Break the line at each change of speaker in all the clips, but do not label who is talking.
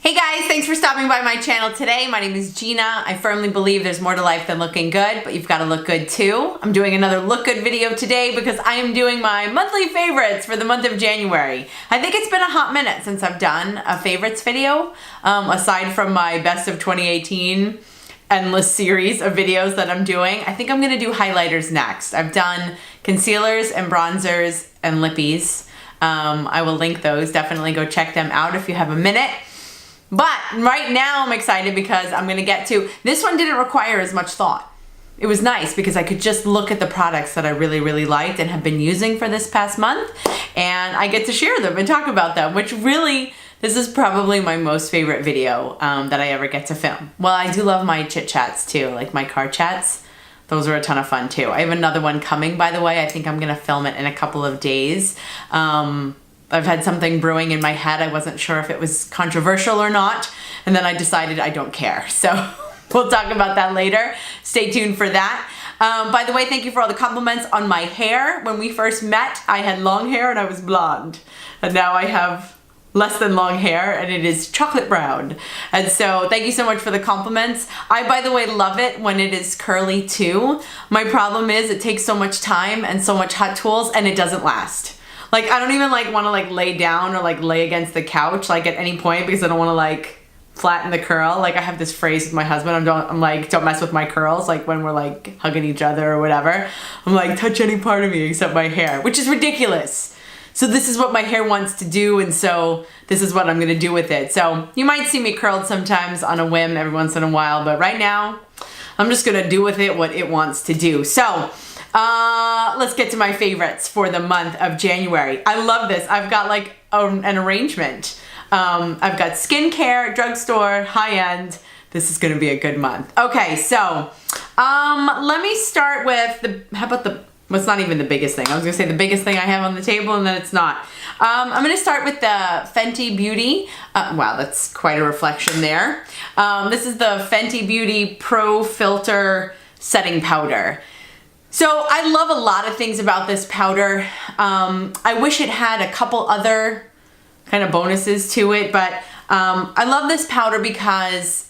Hey guys, thanks for stopping by my channel today. My name is Gina. I firmly believe there's more to life than looking good, but you've got to look good too. I'm doing another look good video today because I am doing my monthly favorites for the month of January. I think it's been a hot minute since I've done a favorites video, aside from my best of 2018 endless series of videos that I'm doing. I think I'm gonna do highlighters next. I've done concealers and bronzers and lippies. I will link those. Definitely go check them out if you have a minute. But right now I'm excited because I'm gonna get to, this one didn't require as much thought. It was nice because I could just look at the products that I really liked and have been using for this past month, and I get to share them and talk about them, which really, this is probably my most favorite video that I ever get to film. Well, I do love my chit chats too, like my car chats. Those are a ton of fun too. I have another one coming, by the way. I think I'm gonna film it in a couple of days. I've had something brewing in my head. I wasn't sure if it was controversial or not, and then I decided I don't care. So we'll talk about that later. Stay tuned for that. By the way, thank you for all the compliments on my hair. When we first met, I had long hair and I was blonde. And now I have less than long hair and it is chocolate brown. And so thank you so much for the compliments. I, by the way, love it when it is curly too. My problem is it takes so much time and so much hot tools and it doesn't last. Like, I don't even want to lay down or lay against the couch at any point because I don't want to flatten the curl. I have this phrase with my husband. I'm like, don't mess with my curls. When we're hugging each other or whatever, I'm like, touch any part of me except my hair, which is ridiculous. So this is what my hair wants to do, and so this is what I'm gonna do with it. So you might see me curled sometimes on a whim every once in a while, but right now I'm just gonna do with it what it wants to do. So let's get to my favorites for the month of January. I love this. I've got an arrangement. I've got skincare, drugstore, high-end. This is gonna be a good month. Okay, so let me start with what's not even the biggest thing. I was gonna say the biggest thing I have on the table, and then it's not. I'm gonna start with the Fenty Beauty. Wow, that's quite a reflection there. This is the Fenty Beauty Pro Filt'r Setting Powder. So I love a lot of things about this powder. I wish it had a couple other kind of bonuses to it, but I love this powder because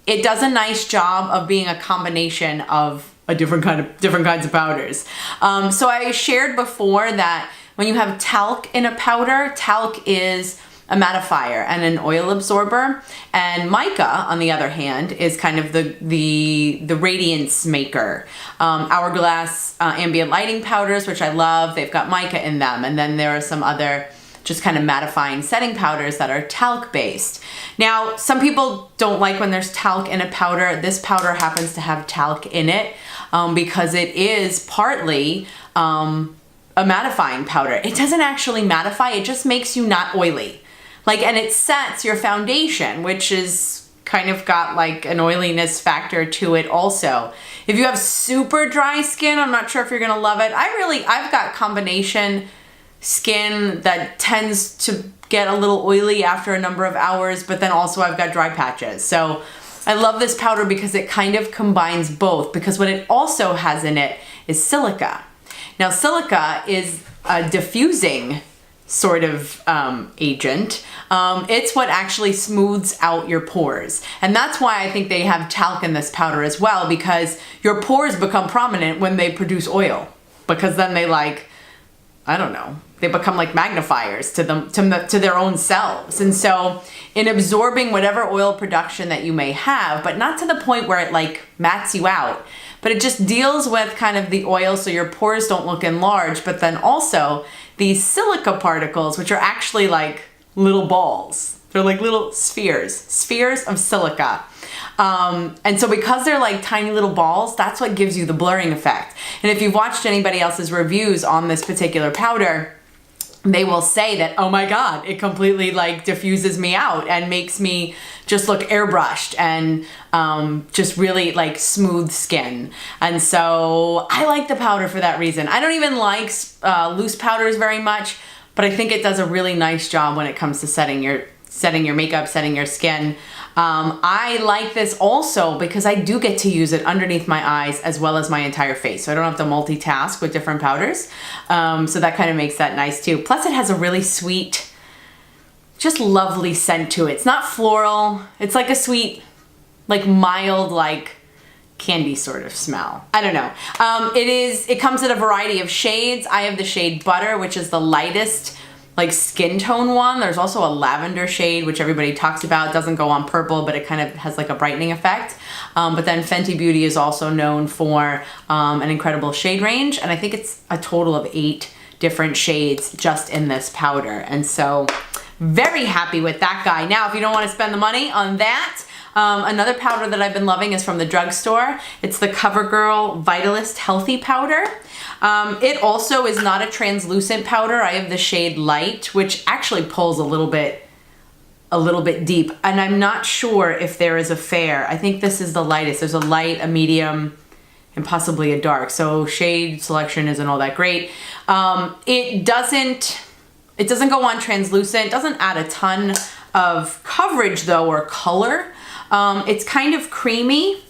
it does a nice job of being a combination of different kinds of powders. So I shared before that when you have talc in a powder, talc is a mattifier and an oil absorber, and mica, on the other hand, is kind of the radiance maker. Hourglass ambient lighting powders, which I love, they've got mica in them, and then there are some other just kind of mattifying setting powders that are talc based. Now, some people don't like when there's talc in a powder. This powder happens to have talc in it because it is partly a mattifying powder. It doesn't actually mattify, it just makes you not oily. And it sets your foundation, which is kind of got an oiliness factor to it also. If you have super dry skin, I'm not sure if you're gonna love it. I've got combination skin that tends to get a little oily after a number of hours, but then also I've got dry patches. So I love this powder because it kind of combines both, because what it also has in it is silica. Now, silica is a diffusing sort of agent. It's what actually smooths out your pores. And that's why I think they have talc in this powder as well, because your pores become prominent when they produce oil, because then they I don't know, they become magnifiers to their own selves. And so in absorbing whatever oil production that you may have, but not to the point where it mats you out, but it just deals with kind of the oil so your pores don't look enlarged, but then also these silica particles, which are actually little balls. They're little spheres of silica. And so because they're tiny little balls, that's what gives you the blurring effect. And if you've watched anybody else's reviews on this particular powder, they will say that, oh my God, it completely diffuses me out and makes me just look airbrushed and just really smooth skin. And so I like the powder for that reason. I don't even like loose powders very much, but I think it does a really nice job when it comes to setting your makeup, setting your skin. I like this also because I do get to use it underneath my eyes as well as my entire face. So I don't have to multitask with different powders. So that kind of makes that nice too. Plus it has a really sweet just lovely scent to it. It's not floral. It's like a sweet, like mild, like candy sort of smell. I don't know. It comes in a variety of shades. I have the shade Butter, which is the lightest like skin tone one. There's also a lavender shade, which everybody talks about. It doesn't go on purple, but it kind of has like a brightening effect. But then Fenty Beauty is also known for an incredible shade range. And I think it's a total of 8 different shades just in this powder. And so very happy with that guy. Now, if you don't want to spend the money on that, another powder that I've been loving is from the drugstore. It's the CoverGirl Vitalist Healthy Powder. It also is not a translucent powder. I have the shade Light, which actually pulls a little bit deep. And I'm not sure if there is a fair. I think this is the lightest. There's a light, a medium, and possibly a dark. So shade selection isn't all that great. It doesn't go on translucent. It doesn't add a ton of coverage though, or color. It's kind of creamy.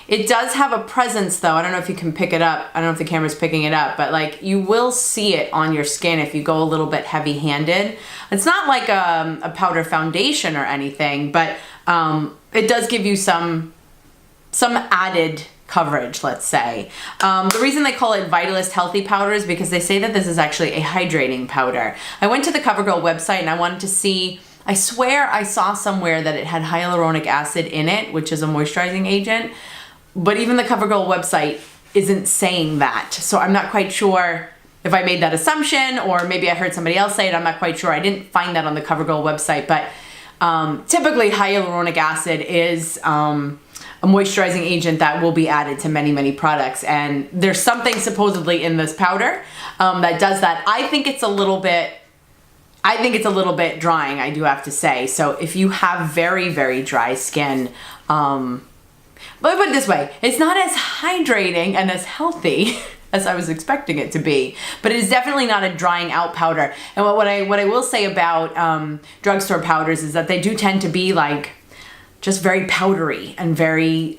It does have a presence though. I don't know if you can pick it up. I don't know if the camera's picking it up, but like you will see it on your skin if you go a little bit heavy handed. It's not like a powder foundation or anything, but it does give you some added coverage, let's say. The reason they call it Vitalist Healthy Powder is because they say that this is actually a hydrating powder. I went to the CoverGirl website and I wanted to see, I swear I saw somewhere that it had hyaluronic acid in it, which is a moisturizing agent, but even the CoverGirl website isn't saying that. So I'm not quite sure if I made that assumption or maybe I heard somebody else say it. I'm not quite sure. I didn't find that on the CoverGirl website, but typically hyaluronic acid is a moisturizing agent that will be added to many, many products. And there's something supposedly in this powder that does that. I think it's a little bit drying, I do have to say. So if you have very, very dry skin, let me put it this way, it's not as hydrating and as healthy as I was expecting it to be, but it is definitely not a drying out powder. And what I will say about drugstore powders is that they do tend to be like just very powdery and very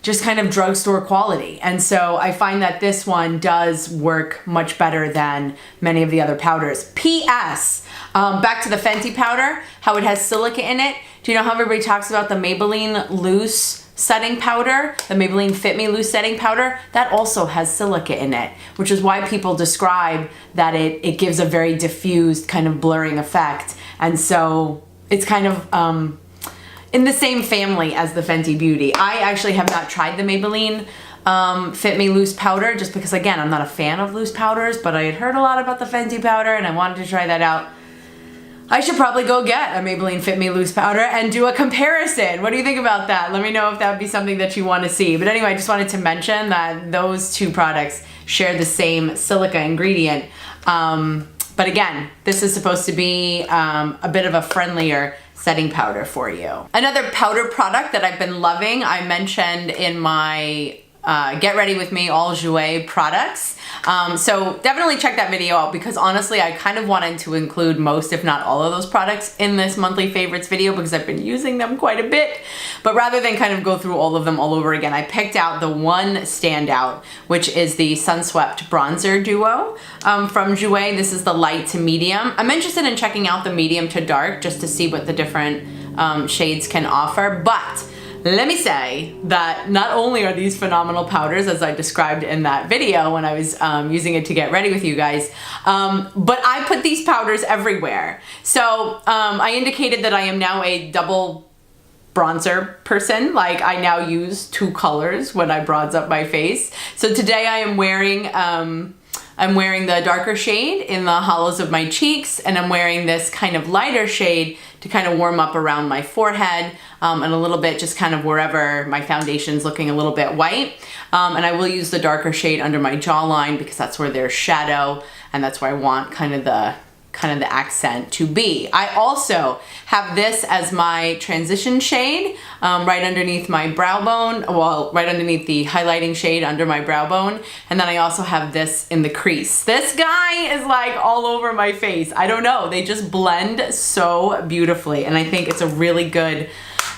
just kind of drugstore quality. And so I find that this one does work much better than many of the other powders. P.S. Back to the Fenty powder, how it has silica in it. Do you know how everybody talks about the Maybelline Loose setting powder, the Maybelline Fit Me Loose setting powder? That also has silica in it, which is why people describe that it gives a very diffused kind of blurring effect. And so it's kind of in the same family as the Fenty Beauty. I actually have not tried the Maybelline Fit Me Loose powder just because, again, I'm not a fan of loose powders, but I had heard a lot about the Fenty powder and I wanted to try that out. I should probably go get a Maybelline Fit Me Loose powder and do a comparison. What do you think about that? Let me know if that would be something that you want to see. But anyway, I just wanted to mention that those two products share the same silica ingredient. But again, this is supposed to be a bit of a friendlier setting powder for you. Another powder product that I've been loving, I mentioned in my Get Ready With Me all Jouer products. So definitely check that video out because honestly, I kind of wanted to include most, if not all of those products in this monthly favorites video because I've been using them quite a bit. But rather than kind of go through all of them all over again, I picked out the one standout, which is the Sunswept Bronzer Duo from Jouer. This is the light to medium. I'm interested in checking out the medium to dark just to see what the different shades can offer. But let me say that not only are these phenomenal powders, as I described in that video when I was using it to get ready with you guys, but I put these powders everywhere. So I indicated that I am now a double bronzer person. Like I now use 2 colors when I bronze up my face. So today I am wearing the darker shade in the hollows of my cheeks, and I'm wearing this kind of lighter shade to kind of warm up around my forehead and a little bit just kind of wherever my foundation's looking a little bit white. And I will use the darker shade under my jawline because that's where there's shadow and that's where I want kind of the accent to be. I also have this as my transition shade right underneath my brow bone, well, right underneath the highlighting shade under my brow bone. And then I also have this in the crease. This guy is like all over my face. I don't know, they just blend so beautifully. And I think it's a really good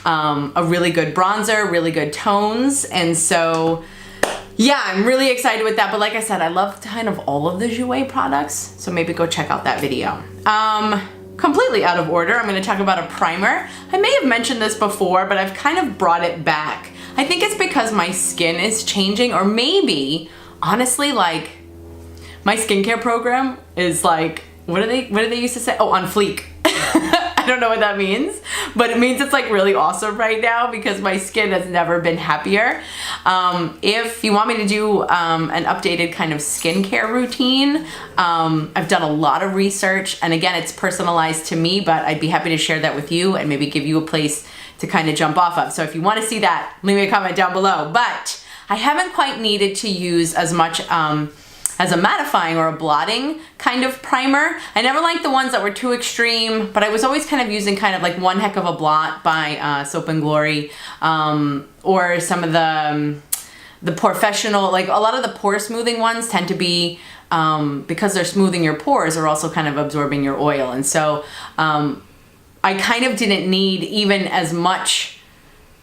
bronzer, really good tones. And so yeah, I'm really excited with that. But like I said, I love kind of all of the Jouer products. So maybe go check out that video. completely out of order, I'm going to talk about a primer. I may have mentioned this before, but I've kind of brought it back. I think it's because my skin is changing, or maybe, honestly, like, my skincare program is like, what do they used to say? Oh, on fleek. I don't know what that means, but it means it's like really awesome right now because my skin has never been happier. If you want me to do an updated kind of skincare routine, I've done a lot of research, and again, it's personalized to me, but I'd be happy to share that with you and maybe give you a place to kind of jump off of. So if you want to see that, leave me a comment down below. But I haven't quite needed to use as much as a mattifying or a blotting kind of primer. I never liked the ones that were too extreme, but I was always kind of using kind of like One Heck of a Blot by Soap and Glory, or some of the professional, like a lot of the pore smoothing ones tend to be, because they're smoothing your pores, are also kind of absorbing your oil. And so I kind of didn't need even as much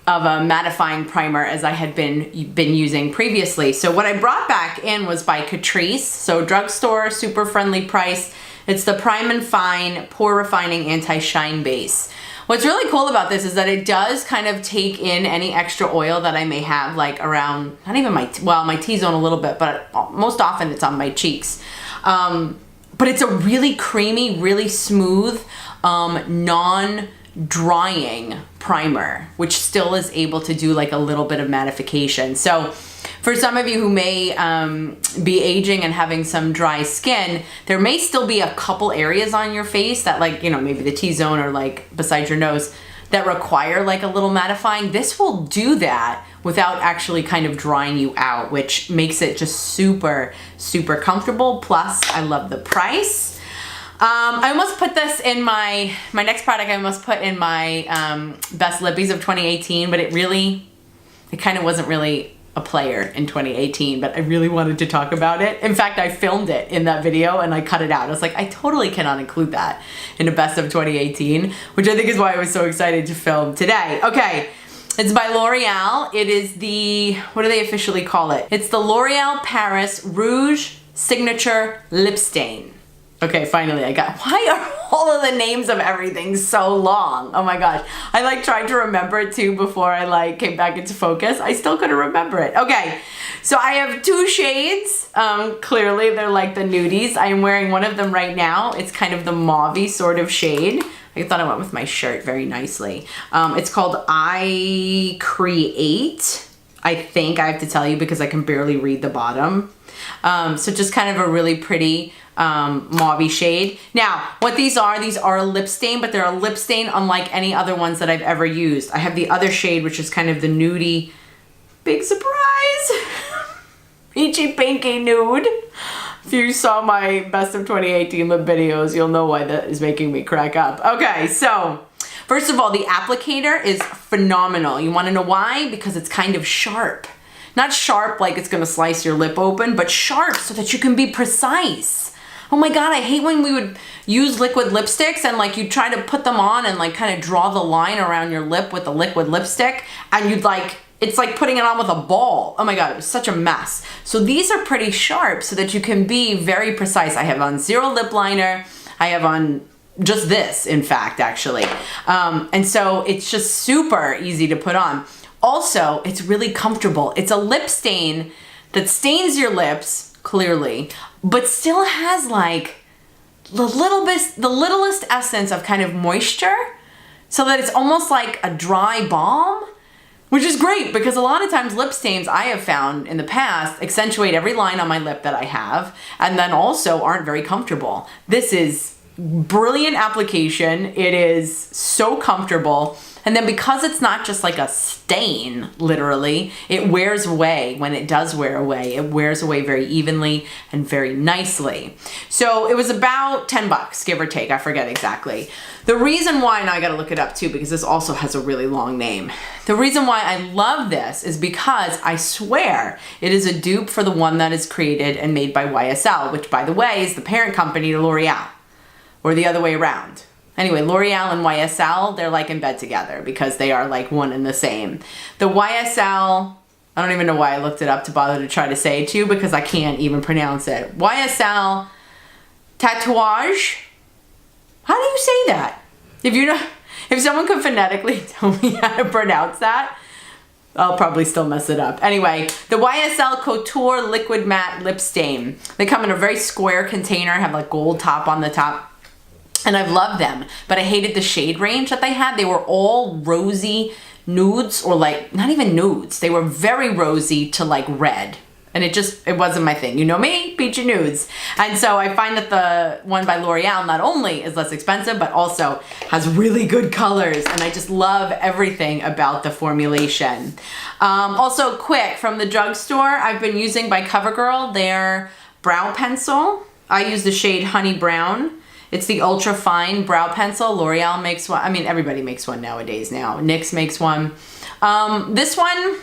of a mattifying primer as I had been using previously. So what I brought back in was by Catrice, so drugstore, super friendly price. It's the Prime and Fine Pore Refining Anti-Shine Base. What's really cool about this is that it does kind of take in any extra oil that I may have, like around, not even my T-zone a little bit, but most often it's on my cheeks. But it's a really creamy, really smooth, non-drying primer, which still is able to do like a little bit of mattification. So for some of you who may be aging and having some dry skin, there may still be a couple areas on your face that, like, you know, maybe the T-zone or like beside your nose, that require like a little mattifying. This will do that without actually kind of drying you out, which makes it just super, super comfortable. Plus, I love the price. I almost put this in my next product. I almost put in my best lippies of 2018, but it kind of wasn't really a player in 2018, but I really wanted to talk about it. In fact, I filmed it in that video and I cut it out. I was like, I totally cannot include that in a best of 2018, which I think is why I was so excited to film today. Okay, it's by L'Oreal. It is the, what do they officially call it? It's the L'Oreal Paris Rouge Signature Lip Stain. Okay, finally I got, why are all of the names of everything so long? Oh my gosh. I like tried to remember it too before I like came back into focus. I still couldn't remember it. Okay, so I have two shades. Clearly they're like the nudies. I am wearing one of them right now. It's kind of the mauve-y sort of shade. I thought I went with my shirt very nicely. It's called I Create, I think I have to tell you because I can barely read the bottom. So just kind of a really pretty mauve shade. Now, what these are a lip stain, but they're a lip stain unlike any other ones that I've ever used. I have the other shade, which is kind of the nudie, big surprise, peachy pinky nude. If you saw my best of 2018 lip videos, you'll know why that is making me crack up. Okay, so first of all, the applicator is phenomenal. You want to know why? Because it's kind of sharp. Not sharp like it's gonna slice your lip open, but sharp so that you can be precise. Oh my God, I hate when we would use liquid lipsticks and like you'd try to put them on and like kind of draw the line around your lip with the liquid lipstick and you'd like, it's like putting it on with a ball. Oh my God, it was such a mess. So these are pretty sharp so that you can be very precise. I have on zero lip liner. I have on just this, in fact, actually. And so it's just super easy to put on. Also, it's really comfortable. It's a lip stain that stains your lips, clearly, but still has like the littlest essence of kind of moisture so that it's almost like a dry balm, which is great because a lot of times lip stains I have found in the past accentuate every line on my lip that I have and then also aren't very comfortable. This is brilliant application. It is so comfortable. And then because it's not just like a stain, literally, it wears away. When it does wear away, it wears away very evenly and very nicely. So it was about 10 bucks, give or take. I forget exactly. The reason why, now I gotta look it up too, because this also has a really long name. The reason why I love this is because I swear it is a dupe for the one that is created and made by YSL, which by the way is the parent company to L'Oreal, or the other way around. Anyway, L'Oreal and YSL, they're like in bed together because they are like one and the same. The YSL, I don't even know why I looked it up to bother to try to say it to you because I can't even pronounce it. YSL Tatouage How do you say that? If someone could phonetically tell me how to pronounce that, I'll probably still mess it up. Anyway, the YSL Couture Liquid Matte Lip Stain. They come in a very square container, have like gold top on the top. And I've loved them, but I hated the shade range that they had. They were all rosy nudes, or like, not even nudes. They were very rosy to like red. And it wasn't my thing. You know me, peachy nudes. And so I find that the one by L'Oreal not only is less expensive, but also has really good colors. And I just love everything about the formulation. Also quick, from the drugstore, I've been using by CoverGirl their brow pencil. I use the shade Honey Brown. It's the ultra fine brow pencil. L'Oreal makes one. I mean, everybody makes one nowadays now. NYX makes one. This one,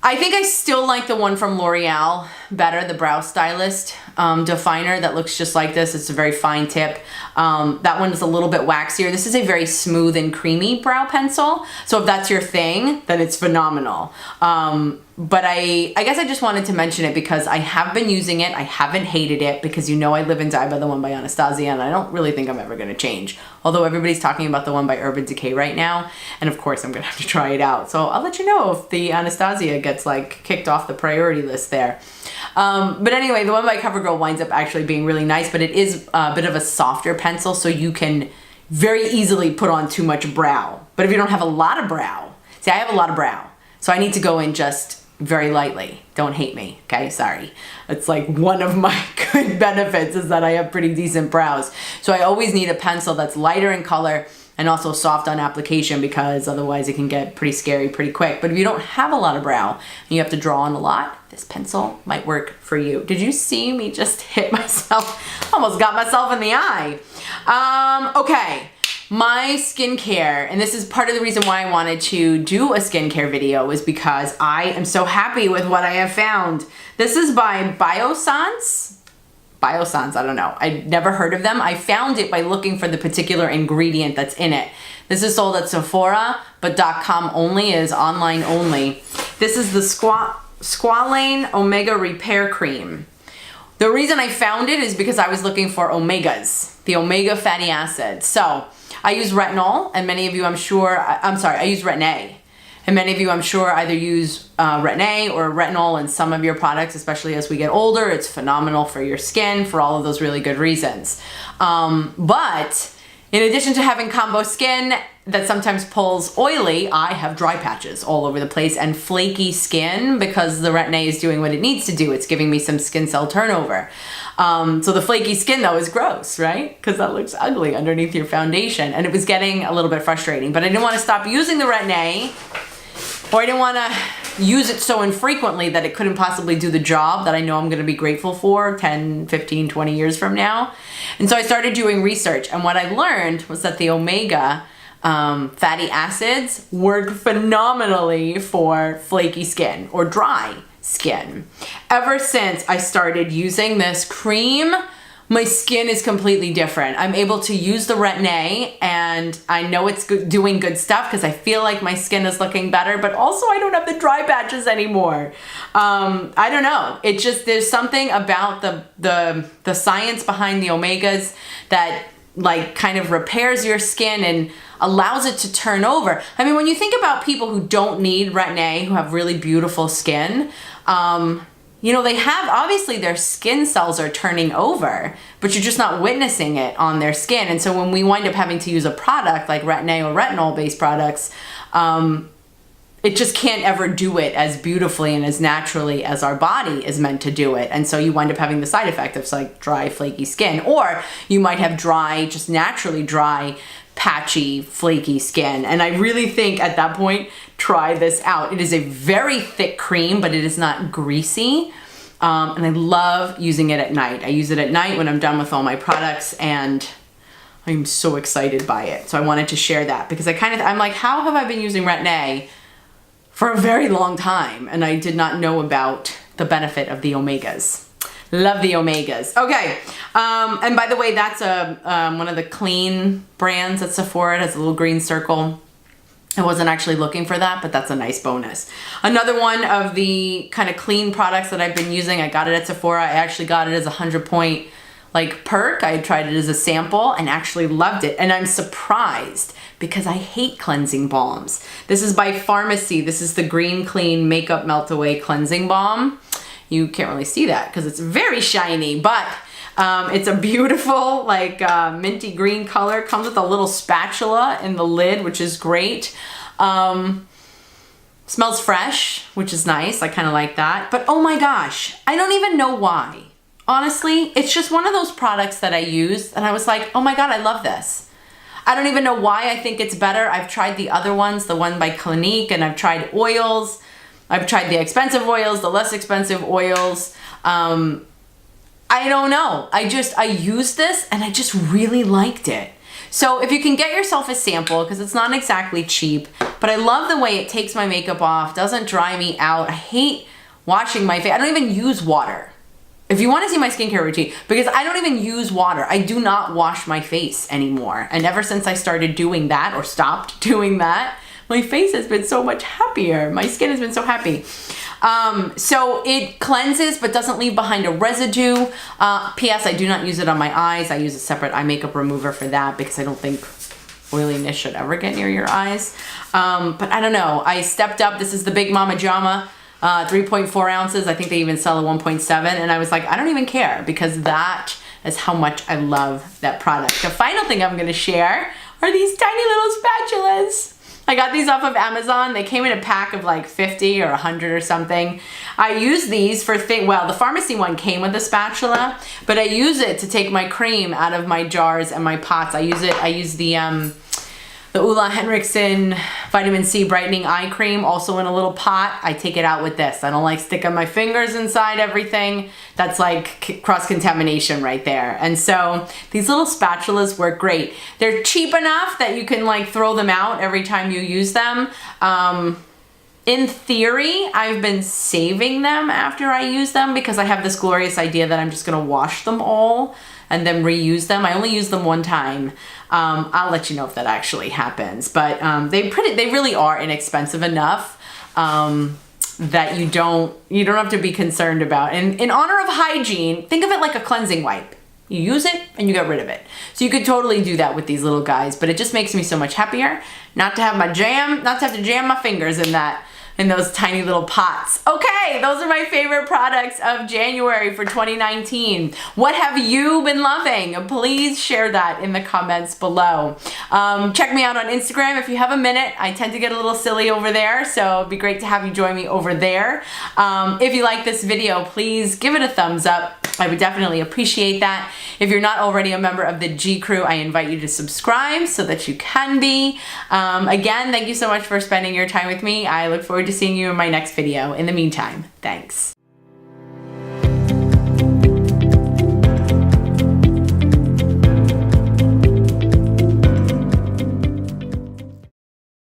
I think I still like the one from L'Oreal better, the Brow Stylist definer that looks just like this. It's a very fine tip. That one is a little bit waxier. This is a very smooth and creamy brow pencil. So if that's your thing, then it's phenomenal. But I guess I just wanted to mention it because I have been using it. I haven't hated it because you know I live and die by the one by Anastasia, and I don't really think I'm ever going to change. Although everybody's talking about the one by Urban Decay right now, and of course I'm going to have to try it out. So I'll let you know if the Anastasia gets like kicked off the priority list there. But anyway, the one by CoverGirl winds up actually being really nice, but it is a bit of a softer pencil, so you can very easily put on too much brow. But if you don't have a lot of brow, see, I have a lot of brow, so I need to go in just very lightly. Don't hate me, okay? Sorry. It's like one of my good benefits is that I have pretty decent brows. So I always need a pencil that's lighter in color and also soft on application, because otherwise it can get pretty scary pretty quick. But if you don't have a lot of brow and you have to draw on a lot, this pencil might work for you. Did you see me just hit myself? Almost got myself in the eye. Okay. My skincare, and this is part of the reason why I wanted to do a skincare video, is because I am so happy with what I have found. This is by Biossance. Biossance, I don't know. I'd never heard of them. I found it by looking for the particular ingredient that's in it. This is sold at Sephora, but .com only, is online only. This is the Squalane Omega Repair Cream. The reason I found it is because I was looking for omegas, the omega fatty acids. So I use retinol, and many of you, I use Retin-A. And many of you, I'm sure, either use Retin-A or retinol in some of your products, especially as we get older. It's phenomenal for your skin for all of those really good reasons. But in addition to having combo skin that sometimes pulls oily, I have dry patches all over the place and flaky skin because the Retin-A is doing what it needs to do. It's giving me some skin cell turnover. So the flaky skin though is gross, right? Because that looks ugly underneath your foundation, and it was getting a little bit frustrating. But I didn't want to stop using the Retin-A, or I didn't want to use it so infrequently that it couldn't possibly do the job that I know I'm going to be grateful for 10, 15, 20 years from now. And so I started doing research, and what I learned was that the omega fatty acids work phenomenally for flaky skin or dry skin. Ever since I started using this cream, my skin is completely different. I'm able to use the Retin-A, and I know it's doing good stuff because I feel like my skin is looking better, but also I don't have the dry patches anymore. I don't know. It just, there's something about the science behind the omegas that like kind of repairs your skin and allows it to turn over. I mean, when you think about people who don't need Retin-A, who have really beautiful skin, you know, they have, obviously their skin cells are turning over, but you're just not witnessing it on their skin. And so when we wind up having to use a product like Retin-A or retinol-based products, it just can't ever do it as beautifully and as naturally as our body is meant to do it. And so you wind up having the side effect of like dry, flaky skin, or you might have dry, just naturally dry, patchy, flaky skin. And I really think at that point, try this out. It is a very thick cream, but it is not greasy. And I love using it at night. I use it at night when I'm done with all my products, and I'm so excited by it. So I wanted to share that because I'm like, how have I been using Retin-A for a very long time, and I did not know about the benefit of the omegas. Love the omegas. Okay, and by the way, that's one of the clean brands at Sephora. It has a little green circle. I wasn't actually looking for that, but that's a nice bonus. Another one of the kind of clean products that I've been using, I got it at Sephora. I actually got it as a 100-point like perk. I tried it as a sample and actually loved it. And I'm surprised because I hate cleansing balms. This is by Farmacy. This is the Green Clean Makeup Meltaway Cleansing Balm. You can't really see that because it's very shiny, but it's a beautiful like minty green color. Comes with a little spatula in the lid, which is great. Smells fresh, which is nice. I kind of like that. But oh my gosh, I don't even know why. Honestly, it's just one of those products that I used and I was like, oh my God, I love this. I don't even know why I think it's better. I've tried the other ones, the one by Clinique, and I've tried oils. I've tried the expensive oils, the less expensive oils. I don't know. I used this and I just really liked it. So if you can get yourself a sample, because it's not exactly cheap, but I love the way it takes my makeup off, doesn't dry me out. I hate washing my face. I don't even use water. If you want to see my skincare routine, because I don't even use water. I do not wash my face anymore. And ever since I started doing that or stopped doing that, my face has been so much happier. My skin has been so happy. So it cleanses but doesn't leave behind a residue. P.S. I do not use it on my eyes. I use a separate eye makeup remover for that because I don't think oiliness should ever get near your eyes. But I don't know. I stepped up. This is the Big Mama Jama, 3.4 ounces. I think they even sell a 1.7. And I was like, I don't even care because that is how much I love that product. The final thing I'm going to share are these tiny little spatulas. I got these off of Amazon. They came in a pack of like 50 or 100 or something. I use these for well, the Farmacy one came with a spatula, but I use it to take my cream out of my jars and my pots. I use the Ulla Henriksen Vitamin C Brightening Eye Cream, also in a little pot. I take it out with this. I don't like sticking my fingers inside everything. That's like cross-contamination right there. And so these little spatulas work great. They're cheap enough that you can like throw them out every time you use them. In theory, I've been saving them after I use them because I have this glorious idea that I'm just gonna wash them all and then reuse them. I only use them one time. I'll let you know if that actually happens. But they really are inexpensive enough that you don't have to be concerned about. And in honor of hygiene, think of it like a cleansing wipe. You use it and you get rid of it. So you could totally do that with these little guys, but it just makes me so much happier not to have to jam my fingers in those tiny little pots. Okay, those are my favorite products of January for 2019. What have you been loving? Please share that in the comments below. Check me out on Instagram if you have a minute. I tend to get a little silly over there, so it'd be great to have you join me over there. If you like this video, please give it a thumbs up. I would definitely appreciate that. If you're not already a member of the G Crew, I invite you to subscribe so that you can be. Again, thank you so much for spending your time with me. I look forward to seeing you in my next video. In the meantime, thanks.